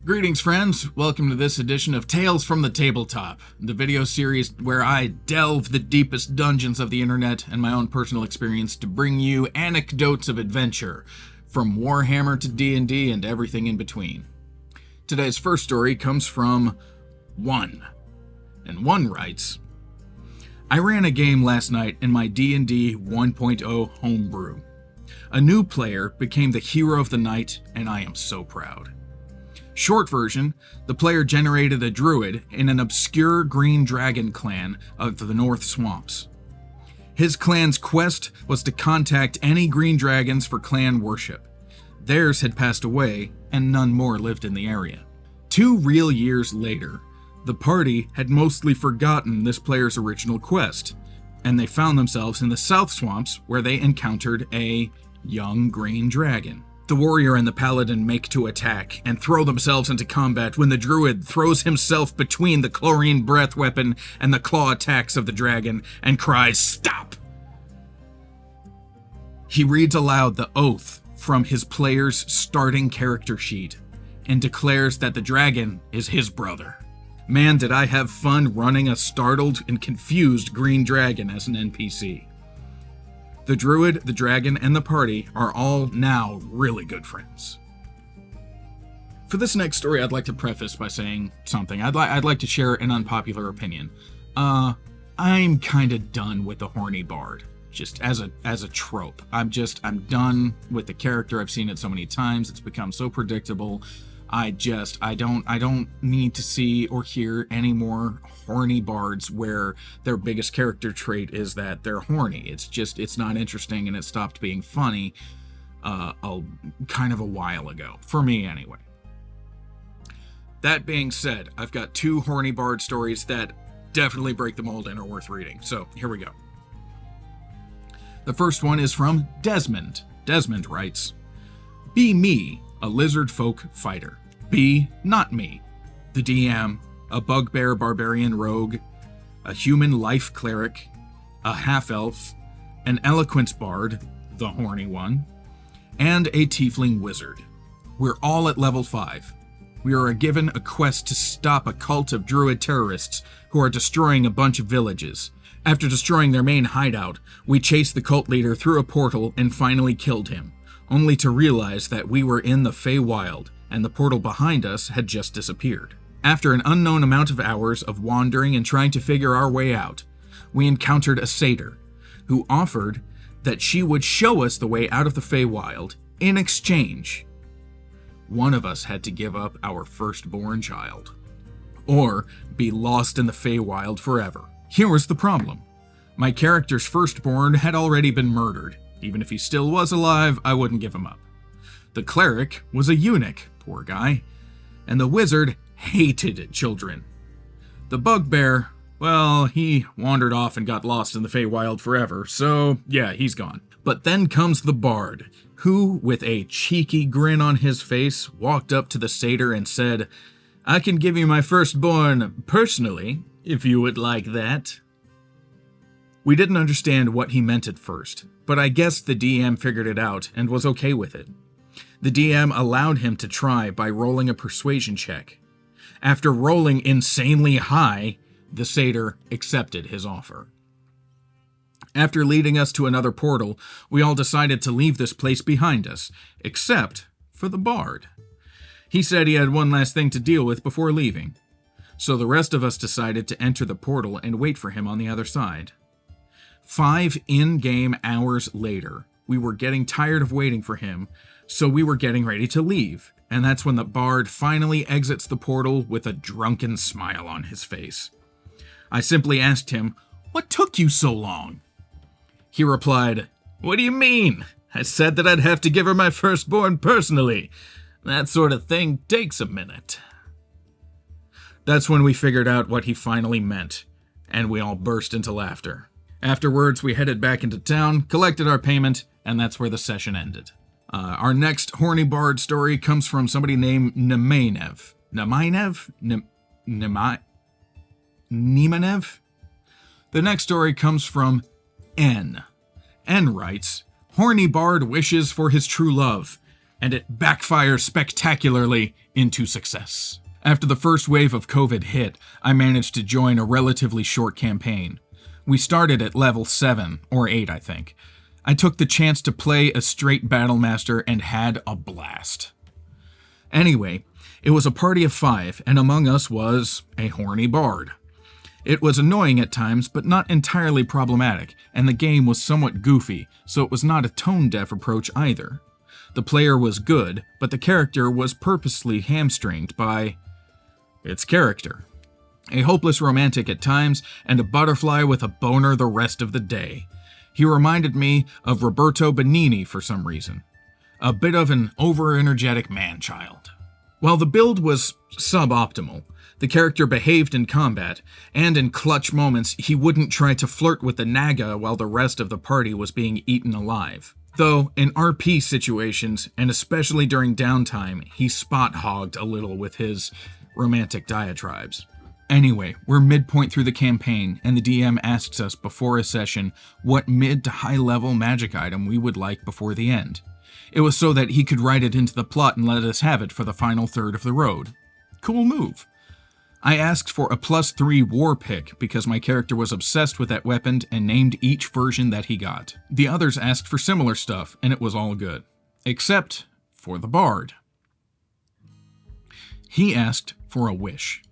Greetings, friends. Welcome to this edition of Tales from the Tabletop, the video series where I delve the deepest dungeons of the internet and my own personal experience to bring you anecdotes of adventure, from Warhammer to D&D and everything in between. Today's first story comes from One, and One writes, I ran a game last night in my D&D 1.0 homebrew. A new player became the hero of the night, and I am so proud. Short version, the player generated a druid in an obscure green dragon clan of the North Swamps. His clan's quest was to contact any green dragons for clan worship. Theirs had passed away, and none more lived in the area. 2 real years later, the party had mostly forgotten this player's original quest, and they found themselves in the South Swamps where they encountered a young green dragon. The warrior and the paladin make to attack and throw themselves into combat when the druid throws himself between the chlorine breath weapon and the claw attacks of the dragon and cries, "Stop!" He reads aloud the oath from his player's starting character sheet and declares that the dragon is his brother. Man, did I have fun running a startled and confused green dragon as an NPC. The druid, the dragon, and the party are all now really good friends. For this next story, I'd like to preface by saying something. I'd like to share an unpopular opinion. I'm kind of done with the horny bard, just as a trope. I'm done with the character. I've seen it so many times. It's become so predictable. I don't need to see or hear any more horny bards where their biggest character trait is that they're horny. It's not interesting, and it stopped being funny kind of a while ago, for me anyway. That being said, I've got 2 horny bard stories that definitely break the mold and are worth reading, so here we go. The first one is from Desmond. Desmond writes, Be me, a lizard folk fighter. Be not me, the DM, a bugbear barbarian rogue, a human life cleric, a half-elf, an eloquence bard, the horny one, and a tiefling wizard. We're all at level 5. We are given a quest to stop a cult of druid terrorists who are destroying a bunch of villages. After destroying their main hideout, we chased the cult leader through a portal and finally killed him, only to realize that we were in the Feywild, and the portal behind us had just disappeared. After an unknown amount of hours of wandering and trying to figure our way out, we encountered a satyr, who offered that she would show us the way out of the Feywild. In exchange, one of us had to give up our firstborn child, or be lost in the Feywild forever. Here was the problem. My character's firstborn had already been murdered. Even if he still was alive, I wouldn't give him up. The cleric was a eunuch, poor guy, and the wizard hated children. The bugbear, well, he wandered off and got lost in the Feywild forever, so yeah, he's gone. But then comes the bard, who, with a cheeky grin on his face, walked up to the satyr and said, I can give you my firstborn personally, if you would like that. We didn't understand what he meant at first, but I guess the DM figured it out and was okay with it. The DM allowed him to try by rolling a persuasion check. After rolling insanely high, the satyr accepted his offer. After leading us to another portal, we all decided to leave this place behind us, except for the bard. He said he had one last thing to deal with before leaving, so the rest of us decided to enter the portal and wait for him on the other side. 5 in-game hours later, we were getting tired of waiting for him, so we were getting ready to leave, and that's when the bard finally exits the portal with a drunken smile on his face. I simply asked him, What took you so long? He replied, What do you mean? I said that I'd have to give her my firstborn personally. That sort of thing takes a minute. That's when we figured out what he finally meant, and we all burst into laughter. Afterwards, we headed back into town, collected our payment, and that's where the session ended. Our next horny bard story comes from somebody named Nemanev. Nemanev? The next story comes from N. N writes, Horny bard wishes for his true love. and it backfires spectacularly into success. After the first wave of COVID hit, I managed to join a relatively short campaign. We started at level 7, or 8 I think. I took the chance to play a straight battlemaster and had a blast. Anyway, it was a party of 5, and among us was a horny bard. It was annoying at times, but not entirely problematic, and the game was somewhat goofy, so it was not a tone-deaf approach either. The player was good, but the character was purposely hamstringed by its character. A hopeless romantic at times, and a butterfly with a boner the rest of the day. He reminded me of Roberto Benigni for some reason. A bit of an over-energetic man-child. While the build was suboptimal, the character behaved in combat, and in clutch moments he wouldn't try to flirt with the Naga while the rest of the party was being eaten alive. Though, in RP situations, and especially during downtime, he spot-hogged a little with his romantic diatribes. Anyway, we're midpoint through the campaign, and the DM asks us before a session what mid to high level magic item we would like before the end. It was so that he could write it into the plot and let us have it for the final third of the road. Cool move. I asked for a +3 war pick because my character was obsessed with that weapon and named each version that he got. The others asked for similar stuff, and it was all good. Except for the bard. He asked for a wish.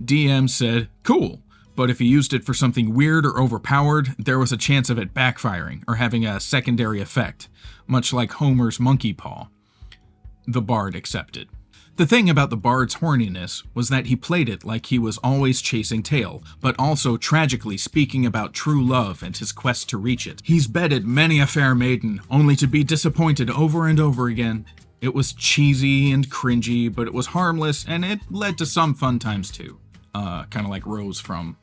DM said, cool, but if he used it for something weird or overpowered, there was a chance of it backfiring or having a secondary effect, much like Homer's monkey paw. The bard accepted. The thing about the bard's horniness was that he played it like he was always chasing tail, but also tragically speaking about true love and his quest to reach it. He's bedded many a fair maiden, only to be disappointed over and over again. It was cheesy and cringy, but it was harmless, and it led to some fun times too. Kind of like Rose from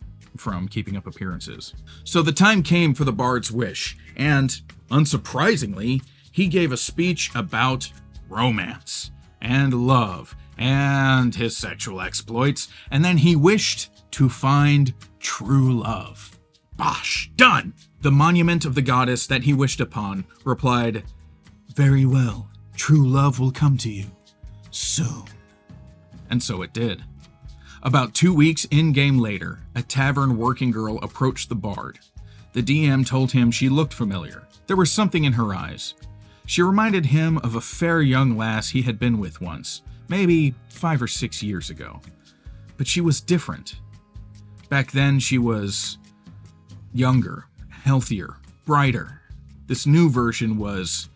Keeping Up Appearances. So the time came for the bard's wish, and, unsurprisingly, he gave a speech about romance, and love, and his sexual exploits, and then he wished to find true love. Bosh! Done! The monument of the goddess that he wished upon replied, very well, true love will come to you, soon. And so it did. About 2 weeks in-game later, a tavern working girl approached the bard. The DM told him she looked familiar. There was something in her eyes. She reminded him of a fair young lass he had been with once, maybe 5 or 6 years ago. But she was different. Back then she was younger, healthier, brighter. This new version was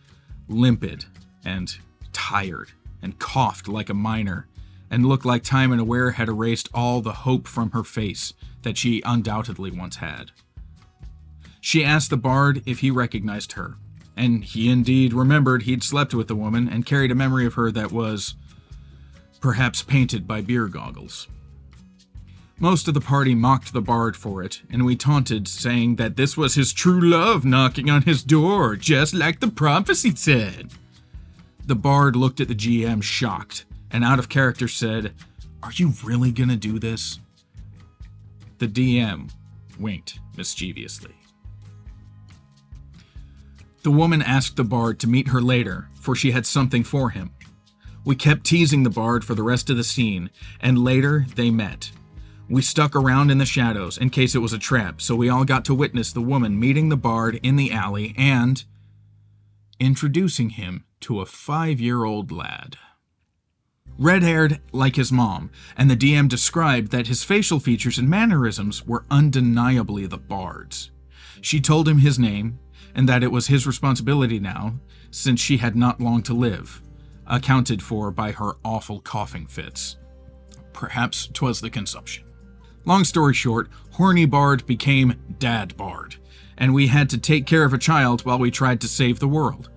limpid and tired and coughed like a miner, and looked like time and aware had erased all the hope from her face that she undoubtedly once had. She asked the bard if he recognized her, and he indeed remembered he'd slept with the woman and carried a memory of her that was perhaps painted by beer goggles. Most of the party mocked the bard for it, and we taunted, saying that this was his true love knocking on his door, just like the prophecy said. The bard looked at the GM shocked, and out of character said, "Are you really gonna do this?" The DM winked mischievously. The woman asked the bard to meet her later, for she had something for him. We kept teasing the bard for the rest of the scene, and later they met. We stuck around in the shadows in case it was a trap, so we all got to witness the woman meeting the bard in the alley and introducing him to a 5-year-old lad. Red-haired like his mom, and the DM described that his facial features and mannerisms were undeniably the bard's. She told him his name, and that it was his responsibility now, since she had not long to live, accounted for by her awful coughing fits. Perhaps 'twas the consumption. Long story short, Horny Bard became Dad Bard, and we had to take care of a child while we tried to save the world.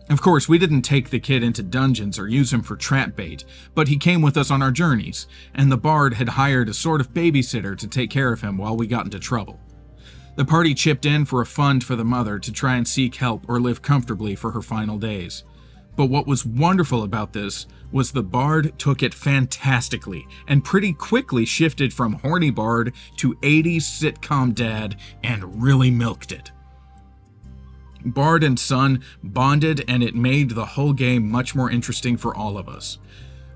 Of course, we didn't take the kid into dungeons or use him for trap bait, but he came with us on our journeys, and the bard had hired a sort of babysitter to take care of him while we got into trouble. The party chipped in for a fund for the mother to try and seek help or live comfortably for her final days. But what was wonderful about this was the bard took it fantastically and pretty quickly shifted from horny bard to 80s sitcom dad and really milked it. Bard and son bonded, and it made the whole game much more interesting for all of us.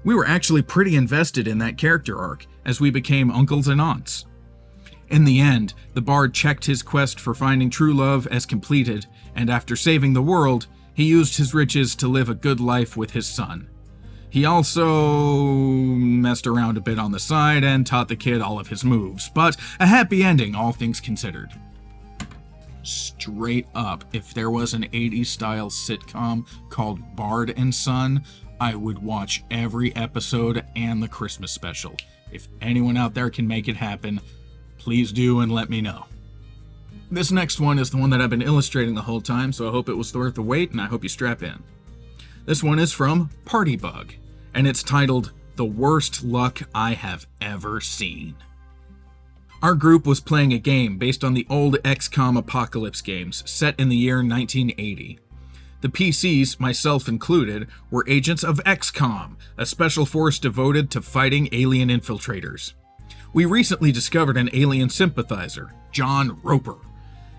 We were actually pretty invested in that character arc, as we became uncles and aunts. In the end, the Bard checked his quest for finding true love as completed, and after saving the world, he used his riches to live a good life with his son. He also messed around a bit on the side and taught the kid all of his moves, but a happy ending, all things considered. Straight up, if there was an 80s style sitcom called Bard and Son, I would watch every episode and the Christmas special. If anyone out there can make it happen, please do and let me know. This next one is the one that I've been illustrating the whole time, so I hope it was worth the wait, and I hope you strap in. This one is from Partybug, and it's titled, The Worst Luck I Have Ever Seen. Our group was playing a game based on the old XCOM Apocalypse games, set in the year 1980. The PCs, myself included, were agents of XCOM, a special force devoted to fighting alien infiltrators. We recently discovered an alien sympathizer, John Roper,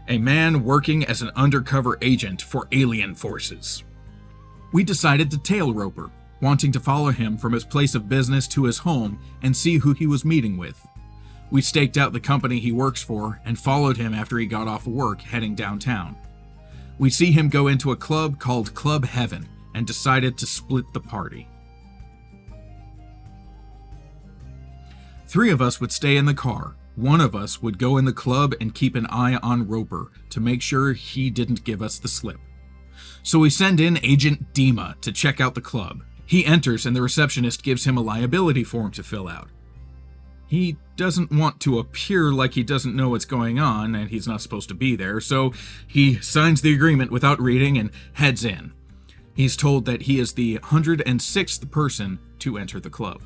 a man working as an undercover agent for alien forces. We decided to tail Roper, wanting to follow him from his place of business to his home and see who he was meeting with. We staked out the company he works for and followed him after he got off work heading downtown. We see him go into a club called Club Heaven and decided to split the party. 3 of us would stay in the car. 1 of us would go in the club and keep an eye on Roper to make sure he didn't give us the slip. So we send in Agent Dima to check out the club. He enters and the receptionist gives him a liability form to fill out. He doesn't want to appear like he doesn't know what's going on and he's not supposed to be there, so he signs the agreement without reading and heads in. He's told that he is the 106th person to enter the club.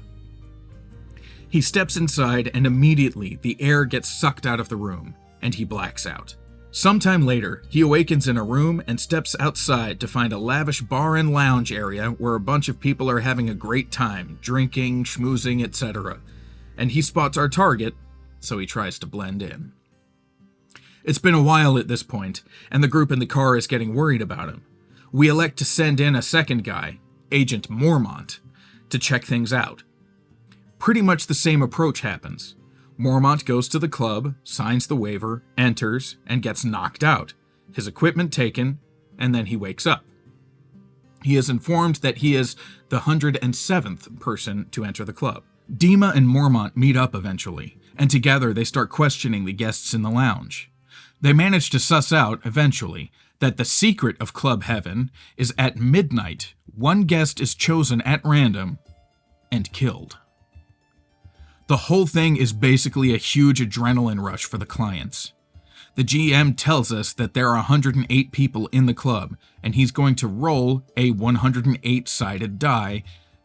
He steps inside and immediately the air gets sucked out of the room and he blacks out. Sometime later, he awakens in a room and steps outside to find a lavish bar and lounge area where a bunch of people are having a great time, drinking, schmoozing, etc. And he spots our target, so he tries to blend in. It's been a while at this point, and the group in the car is getting worried about him. We elect to send in a second guy, Agent Mormont, to check things out. Pretty much the same approach happens. Mormont goes to the club, signs the waiver, enters, and gets knocked out, his equipment taken, and then he wakes up. He is informed that he is the 107th person to enter the club. Dima and Mormont meet up eventually, and together they start questioning the guests in the lounge. They manage to suss out, eventually, that the secret of Club Heaven is at midnight, one guest is chosen at random and killed. The whole thing is basically a huge adrenaline rush for the clients. The GM tells us that there are 108 people in the club, and he's going to roll a 108-sided die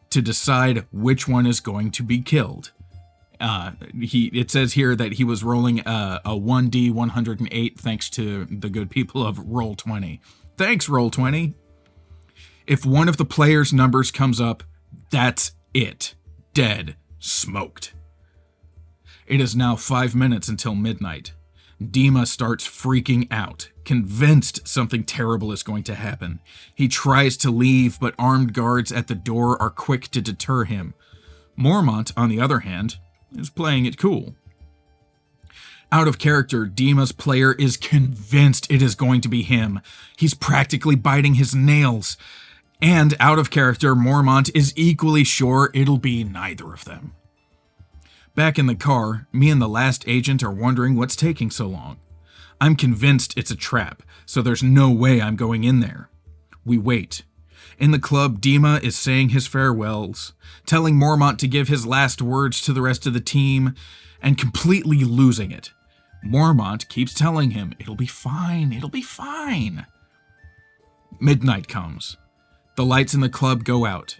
to decide which one is going to be killed. It says here that he was rolling a 1D 108 thanks to the good people of Roll20. Thanks, Roll20. If one of the players' numbers comes up, that's it. Dead. Smoked. It is now 5 minutes until midnight. Dima starts freaking out, convinced something terrible is going to happen. He tries to leave, but armed guards at the door are quick to deter him. Mormont, on the other hand, is playing it cool. Out of character, Dima's player is convinced it is going to be him. He's practically biting his nails. And out of character, Mormont is equally sure it'll be neither of them. Back in the car, me and the last agent are wondering what's taking so long. I'm convinced it's a trap, so there's no way I'm going in there. We wait. In the club, Dima is saying his farewells, telling Mormont to give his last words to the rest of the team, and completely losing it. Mormont keeps telling him, it'll be fine, it'll be fine. Midnight comes. The lights in the club go out.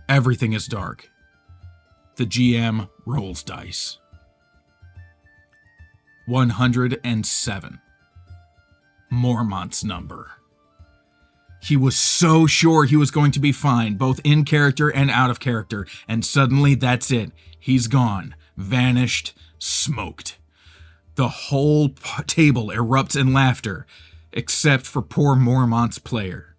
Everything is dark. The GM rolls dice. 107. Mormont's number. He was so sure he was going to be fine, both in character and out of character, and suddenly that's it. He's gone. Vanished. Smoked. The whole table erupts in laughter. except for poor Mormont's player.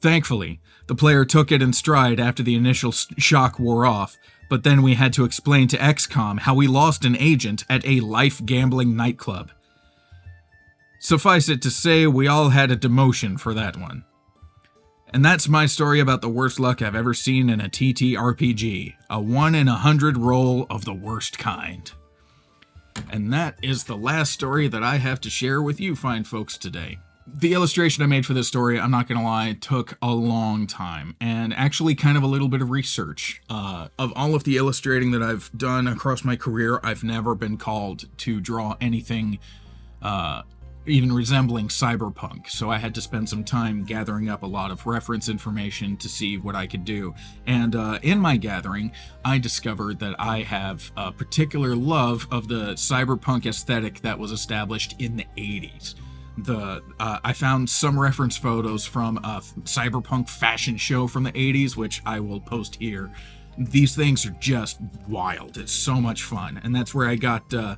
Thankfully, the player took it in stride after the initial shock wore off, but then we had to explain to XCOM how we lost an agent at a life gambling nightclub. Suffice it to say, we all had a demotion for that one. And that's my story about the worst luck I've ever seen in a TTRPG, a 1 in 100 roll of the worst kind. And that is the last story that I have to share with you fine folks today. The illustration I made for this story, I'm not going to lie, took a long time, and actually kind of a little bit of research. Of all of the illustrating that I've done across my career, I've never been called to draw anything even resembling cyberpunk, so I had to spend some time gathering up a lot of reference information to see what I could do. And in my gathering, I discovered that I have a particular love of the cyberpunk aesthetic that was established in the 80s. I found some reference photos from a cyberpunk fashion show from the 80s, which I will post here. These things are just wild. It's so much fun, and that's where I got the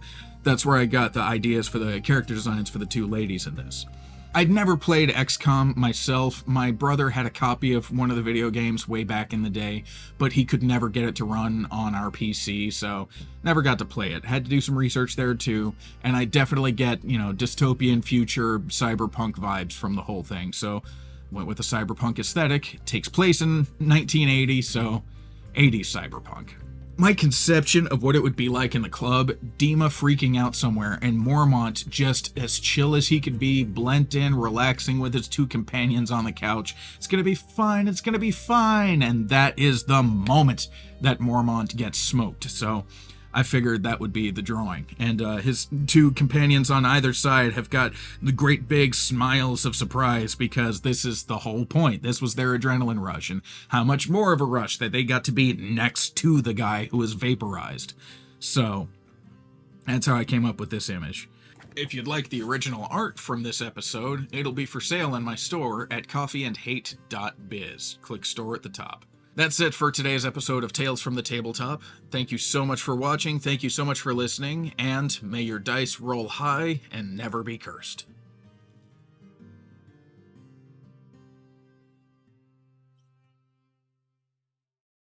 ideas for the character designs for the two ladies in this. I'd never played XCOM myself. My brother had a copy of one of the video games way back in the day, but he could never get it to run on our PC, so never got to play it. Had to do some research there too, and I definitely get, dystopian future cyberpunk vibes from the whole thing, so went with the cyberpunk aesthetic. It takes place in 1980, so 80s cyberpunk. My conception of what it would be like in the club, Dima freaking out somewhere, and Mormont just as chill as he could be, blent in, relaxing with his two companions on the couch. It's gonna be fine, it's gonna be fine, and that is the moment that Mormont gets smoked. So I figured that would be the drawing. And his two companions on either side have got the great big smiles of surprise, because this is the whole point. This was their adrenaline rush, and how much more of a rush that they got to be next to the guy who was vaporized. So that's how I came up with this image. If you'd like the original art from this episode, it'll be for sale in my store at coffeeandhate.biz. Click store at the top. That's it for today's episode of Tales from the Tabletop. Thank you so much for watching, thank you so much for listening, and may your dice roll high and never be cursed.